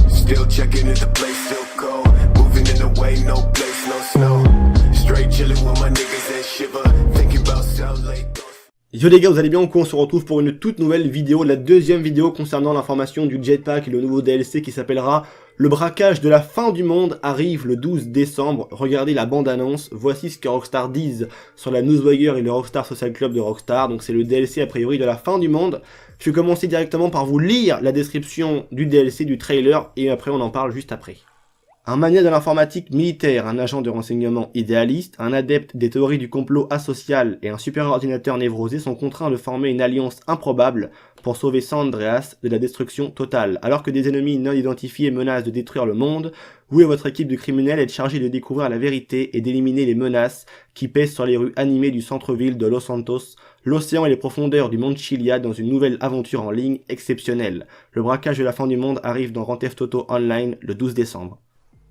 Still checking if the place still cold. Moving in the way, no place, no snow. Straight chilling with my niggas and shiver. Thinking about South Lake. Yo les gars, vous allez bien ou quoi? On se retrouve pour une toute nouvelle vidéo, la deuxième vidéo concernant l'information du Jetpack et le nouveau DLC qui s'appellera Le braquage de la fin du monde arrive le 12 décembre. Regardez la bande-annonce, voici ce que Rockstar disent sur la Newswire et le Rockstar Social Club de Rockstar. Donc c'est le DLC a priori de la fin du monde. Je vais commencer directement par vous lire la description du DLC, du trailer, et après on en parle juste après. Un mania de l'informatique militaire, un agent de renseignement idéaliste, un adepte des théories du complot asocial et un super-ordinateur névrosé sont contraints de former une alliance improbable pour sauver San Andreas de la destruction totale. Alors que des ennemis non identifiés menacent de détruire le monde, vous et votre équipe de criminels êtes chargés de découvrir la vérité et d'éliminer les menaces qui pèsent sur les rues animées du centre-ville de Los Santos, l'océan et les profondeurs du monde Chiliad dans une nouvelle aventure en ligne exceptionnelle. Le braquage de la fin du monde arrive dans Grand Theft Auto Online le 12 décembre.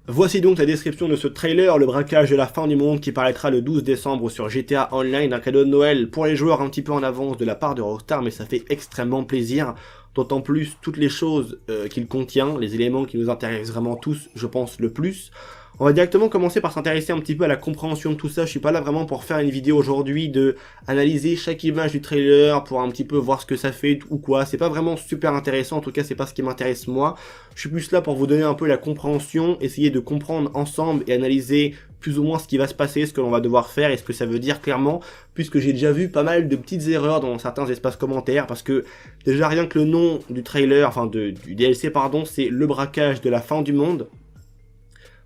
Voici donc la description de ce trailer, le braquage de la fin du monde qui paraîtra le 12 décembre sur GTA Online, un cadeau de Noël pour les joueurs un petit peu en avance de la part de Rockstar, mais ça fait extrêmement plaisir, d'autant plus toutes les choses qu'il contient, les éléments qui nous intéressent vraiment tous, je pense, le plus. On va directement commencer par s'intéresser un petit peu à la compréhension de tout ça. Je suis pas là vraiment pour faire une vidéo aujourd'hui de analyser chaque image du trailer pour un petit peu voir ce que ça fait ou quoi. C'est pas vraiment super intéressant, en tout cas c'est pas ce qui m'intéresse moi. Je suis plus là pour vous donner un peu la compréhension, essayer de comprendre ensemble et analyser plus ou moins ce qui va se passer, ce que l'on va devoir faire et ce que ça veut dire clairement, puisque j'ai déjà vu pas mal de petites erreurs dans certains espaces commentaires, parce que déjà rien que le nom du trailer, enfin du DLC pardon, c'est le braquage de la fin du monde.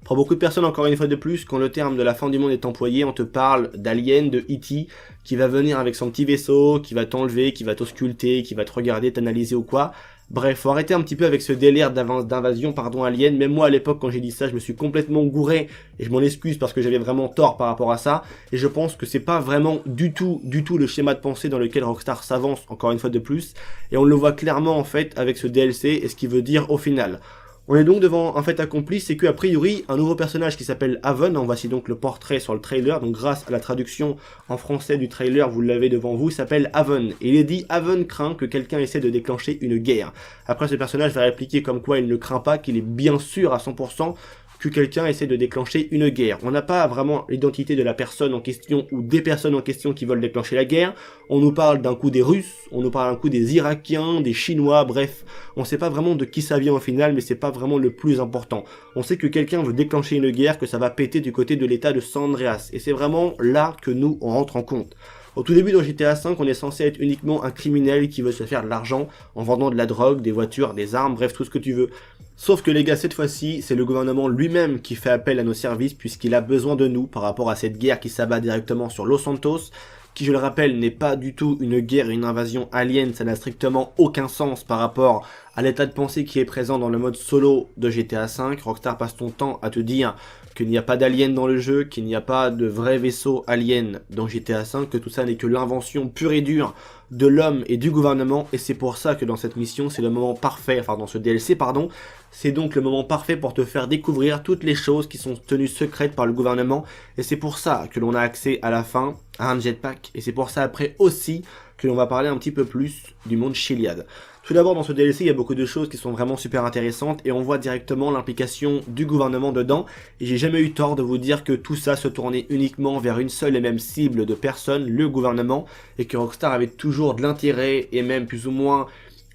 Pour beaucoup de personnes, encore une fois de plus, quand le terme de la fin du monde est employé, on te parle d'Alien, de E.T., qui va venir avec son petit vaisseau, qui va t'enlever, qui va t'ausculter, qui va te regarder, t'analyser ou quoi. Bref, faut arrêter un petit peu avec ce délire d'invasion, alien. Même moi, à l'époque, quand j'ai dit ça, je me suis complètement gouré, et je m'en excuse parce que j'avais vraiment tort par rapport à ça. Et je pense que c'est pas vraiment du tout le schéma de pensée dans lequel Rockstar s'avance, encore une fois de plus. Et on le voit clairement, en fait, avec ce DLC, et ce qu'il veut dire au final. On est donc devant un fait accompli, c'est qu'a priori, un nouveau personnage qui s'appelle Haven, en voici donc le portrait sur le trailer, donc grâce à la traduction en français du trailer, vous l'avez devant vous, s'appelle Haven. Et il est dit, Haven craint que quelqu'un essaie de déclencher une guerre. Après, ce personnage va répliquer comme quoi il ne craint pas, qu'il est bien sûr à 100% que quelqu'un essaie de déclencher une guerre. On n'a pas vraiment l'identité de la personne en question ou des personnes en question qui veulent déclencher la guerre. On nous parle d'un coup des Russes, on nous parle d'un coup des Irakiens, des Chinois, bref. On sait pas vraiment de qui ça vient au final, mais c'est pas vraiment le plus important. On sait que quelqu'un veut déclencher une guerre, que ça va péter du côté de l'état de San Andreas. Et c'est vraiment là que nous, on rentre en compte. Au tout début dans GTA V, on est censé être uniquement un criminel qui veut se faire de l'argent en vendant de la drogue, des voitures, des armes, bref, tout ce que tu veux. Sauf que les gars, cette fois-ci, c'est le gouvernement lui-même qui fait appel à nos services puisqu'il a besoin de nous par rapport à cette guerre qui s'abat directement sur Los Santos, qui, je le rappelle, n'est pas du tout une guerre et une invasion alien, ça n'a strictement aucun sens par rapport à l'état de pensée qui est présent dans le mode solo de GTA V. Rockstar passe son temps à te dire qu'il n'y a pas d'aliens dans le jeu, qu'il n'y a pas de vrais vaisseaux aliens dans GTA V, que tout ça n'est que l'invention pure et dure de l'homme et du gouvernement, et c'est pour ça que dans cette mission, c'est le moment parfait, enfin dans ce DLC, pardon, c'est donc le moment parfait pour te faire découvrir toutes les choses qui sont tenues secrètes par le gouvernement, et c'est pour ça que l'on a accès à la fin à un jetpack, et c'est pour ça après aussi que l'on va parler un petit peu plus du monde Chiliad. Tout d'abord, dans ce DLC, il y a beaucoup de choses qui sont vraiment super intéressantes et on voit directement l'implication du gouvernement dedans. Et j'ai jamais eu tort de vous dire que tout ça se tournait uniquement vers une seule et même cible de personne, le gouvernement, et que Rockstar avait toujours de l'intérêt et même plus ou moins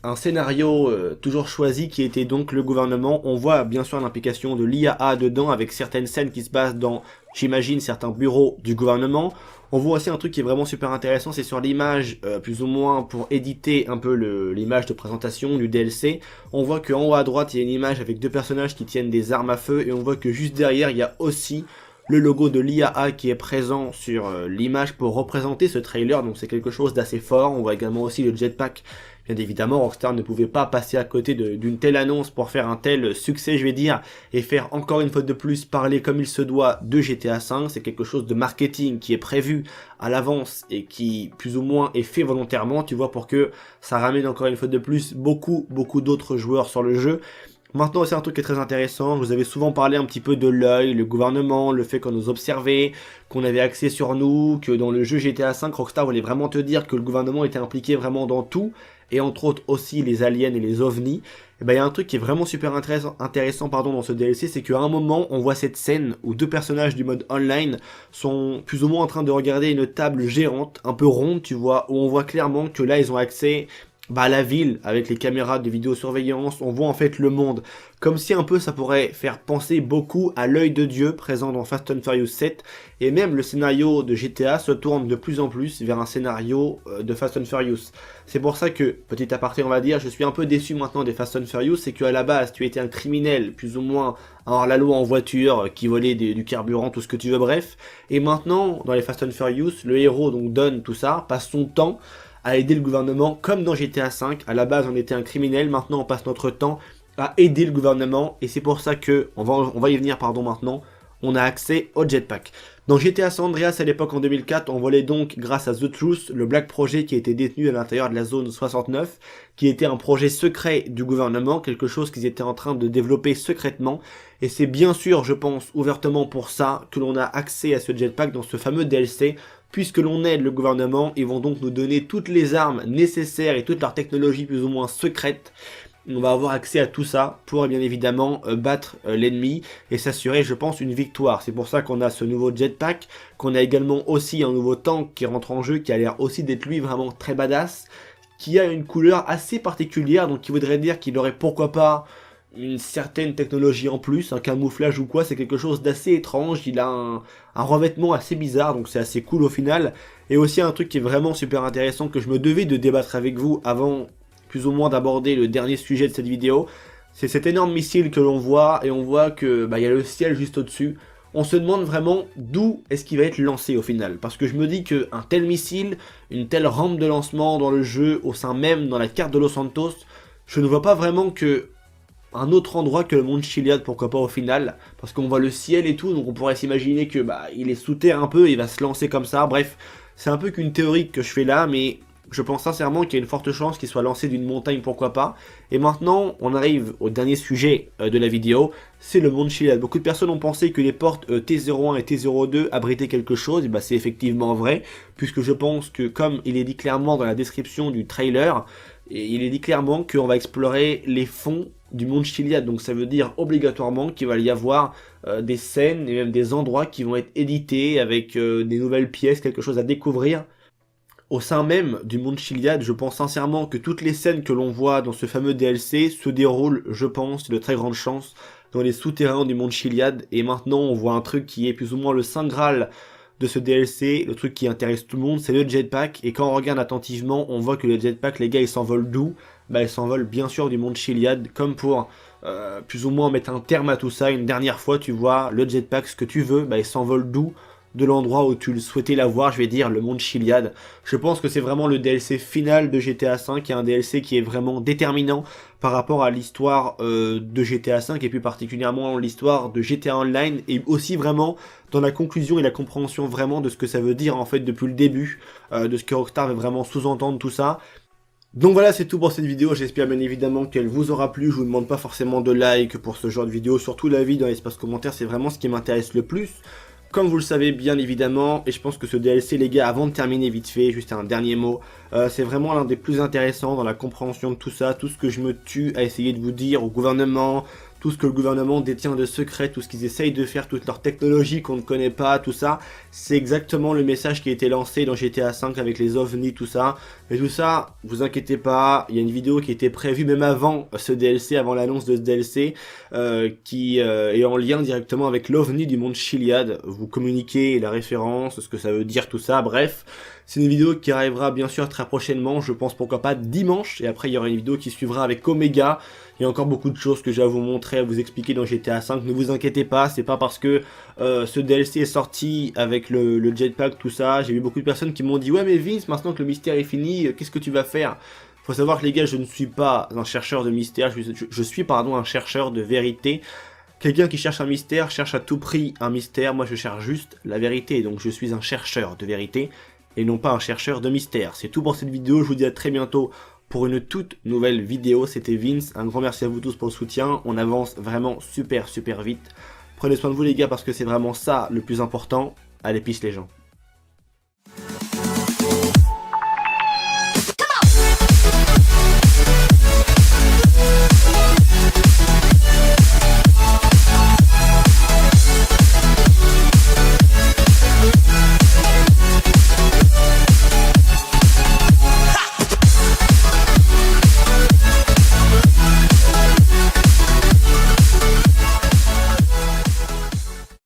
un scénario toujours choisi qui était donc le gouvernement. On voit bien sûr l'implication de l'IAA dedans avec certaines scènes qui se passent dans, j'imagine, certains bureaux du gouvernement. On voit aussi un truc qui est vraiment super intéressant, c'est sur l'image, plus ou moins pour éditer un peu l'image de présentation du DLC. On voit qu'en haut à droite, il y a une image avec deux personnages qui tiennent des armes à feu et on voit que juste derrière, il y a aussi le logo de l'IAA qui est présent sur l'image pour représenter ce trailer, donc c'est quelque chose d'assez fort. On voit également aussi le jetpack. Bien évidemment, Rockstar ne pouvait pas passer à côté d'une telle annonce pour faire un tel succès, je vais dire, et faire encore une fois de plus parler comme il se doit de GTA V. C'est quelque chose de marketing qui est prévu à l'avance et qui, plus ou moins, est fait volontairement, tu vois, pour que ça ramène encore une fois de plus beaucoup d'autres joueurs sur le jeu. Maintenant, c'est un truc qui est très intéressant. Je vous avais souvent parlé un petit peu de l'œil, le gouvernement, le fait qu'on nous observait, qu'on avait accès sur nous, que dans le jeu GTA V, Rockstar voulait vraiment te dire que le gouvernement était impliqué vraiment dans tout, et entre autres aussi les aliens et les ovnis. Et ben il y a un truc qui est vraiment super intéressant dans ce DLC, c'est qu'à un moment, on voit cette scène où deux personnages du mode online sont plus ou moins en train de regarder une table géante, un peu ronde, tu vois, où on voit clairement que là, ils ont accès à la ville, avec les caméras de vidéosurveillance, on voit en fait le monde. Comme si un peu ça pourrait faire penser beaucoup à l'œil de Dieu présent dans Fast and Furious 7, et même le scénario de GTA se tourne de plus en plus vers un scénario de Fast and Furious. C'est pour ça que, petit aparté on va dire, je suis un peu déçu maintenant des Fast and Furious, c'est qu'à la base tu étais un criminel, plus ou moins hors la loi en voiture, qui volait du carburant, tout ce que tu veux, bref. Et maintenant, dans les Fast and Furious, le héros donc Don, tout ça, passe son temps à aider le gouvernement, comme dans GTA V. À la base, on était un criminel, maintenant on passe notre temps à aider le gouvernement, et c'est pour ça que, on va y venir maintenant, on a accès au jetpack. Dans GTA San Andreas, à l'époque en 2004, on volait donc, grâce à The Truth, le Black Project qui était détenu à l'intérieur de la zone 69, qui était un projet secret du gouvernement, quelque chose qu'ils étaient en train de développer secrètement, et c'est bien sûr, je pense, ouvertement pour ça, que l'on a accès à ce jetpack dans ce fameux DLC, puisque l'on aide le gouvernement, ils vont donc nous donner toutes les armes nécessaires et toute leur technologie plus ou moins secrète. On va avoir accès à tout ça pour bien évidemment battre l'ennemi et s'assurer, je pense, une victoire. C'est pour ça qu'on a ce nouveau jetpack, qu'on a également aussi un nouveau tank qui rentre en jeu, qui a l'air aussi d'être lui vraiment très badass, qui a une couleur assez particulière, donc qui voudrait dire qu'il aurait pourquoi pas une certaine technologie en plus, un camouflage ou quoi, c'est quelque chose d'assez étrange, il a un revêtement assez bizarre, donc c'est assez cool au final, et aussi un truc qui est vraiment super intéressant que je me devais de débattre avec vous avant plus ou moins d'aborder le dernier sujet de cette vidéo, c'est cet énorme missile que l'on voit, et on voit que y a le ciel juste au-dessus. On se demande vraiment d'où est-ce qu'il va être lancé au final, parce que je me dis qu'un tel missile, une telle rampe de lancement dans le jeu, au sein même dans la carte de Los Santos, je ne vois pas vraiment que un autre endroit que le monde Chiliad, pourquoi pas au final, parce qu'on voit le ciel et tout, donc on pourrait s'imaginer que il est sous terre un peu, il va se lancer comme ça, bref, c'est un peu qu'une théorie que je fais là, mais je pense sincèrement qu'il y a une forte chance qu'il soit lancé d'une montagne, pourquoi pas. Et maintenant, on arrive au dernier sujet de la vidéo, c'est le monde Chiliad. Beaucoup de personnes ont pensé que les portes T01 et T02 abritaient quelque chose, et c'est effectivement vrai, puisque je pense que comme il est dit clairement dans la description du trailer, il est dit clairement qu'on va explorer les fonds du monde Chiliad, donc ça veut dire obligatoirement qu'il va y avoir des scènes et même des endroits qui vont être édités avec des nouvelles pièces, quelque chose à découvrir. Au sein même du monde Chiliad, je pense sincèrement que toutes les scènes que l'on voit dans ce fameux DLC se déroulent, je pense, de très grandes chances, dans les souterrains du monde Chiliad, et maintenant on voit un truc qui est plus ou moins le saint graal de ce DLC, le truc qui intéresse tout le monde, c'est le jetpack, et quand on regarde attentivement, on voit que le jetpack, les gars, ils s'envolent d'où? Ils s'envolent bien sûr du monde Chiliad, comme pour plus ou moins mettre un terme à tout ça, une dernière fois, tu vois, le jetpack, ce que tu veux, il s'envole d'où? De l'endroit où tu le souhaitais l'avoir, je vais dire, le monde Chiliad. Je pense que c'est vraiment le DLC final de GTA V, qui est un DLC qui est vraiment déterminant par rapport à l'histoire de GTA V, et plus particulièrement l'histoire de GTA Online, et aussi vraiment dans la conclusion et la compréhension vraiment de ce que ça veut dire en fait depuis le début, de ce que Rockstar veut vraiment sous-entendre tout ça. Donc voilà, c'est tout pour cette vidéo, j'espère bien évidemment qu'elle vous aura plu. Je vous demande pas forcément de like pour ce genre de vidéo, surtout l'avis dans l'espace commentaire, c'est vraiment ce qui m'intéresse le plus. Comme vous le savez bien évidemment, et je pense que ce DLC les gars, avant de terminer vite fait, juste un dernier mot, c'est vraiment l'un des plus intéressants dans la compréhension de tout ça, tout ce que je me tue à essayer de vous dire au gouvernement, tout ce que le gouvernement détient de secret, tout ce qu'ils essayent de faire, toute leur technologie qu'on ne connaît pas, tout ça, c'est exactement le message qui a été lancé dans GTA V avec les ovnis, tout ça. Mais tout ça, vous inquiétez pas, il y a une vidéo qui était prévue même avant ce DLC, avant l'annonce de ce DLC, qui est en lien directement avec l'ovni du monde Chiliad. Vous communiquez la référence, ce que ça veut dire, tout ça, bref. C'est une vidéo qui arrivera bien sûr très prochainement, je pense pourquoi pas dimanche, et après il y aura une vidéo qui suivra avec Omega. Il y a encore beaucoup de choses que j'ai à vous montrer, à vous expliquer dans GTA V, ne vous inquiétez pas, c'est pas parce que ce DLC est sorti avec le jetpack, tout ça, j'ai vu beaucoup de personnes qui m'ont dit « Ouais mais Vince, maintenant que le mystère est fini, qu'est-ce que tu vas faire ?» Faut savoir que les gars, je ne suis pas un chercheur de mystère, je suis un chercheur de vérité. Quelqu'un qui cherche un mystère cherche à tout prix un mystère, moi je cherche juste la vérité, donc je suis un chercheur de vérité et non pas un chercheur de mystère. C'est tout pour cette vidéo, je vous dis à très bientôt pour pour une toute nouvelle vidéo. C'était Vince, un grand merci à vous tous pour le soutien, on avance vraiment super vite. Prenez soin de vous les gars parce que c'est vraiment ça le plus important. Allez, peace les gens.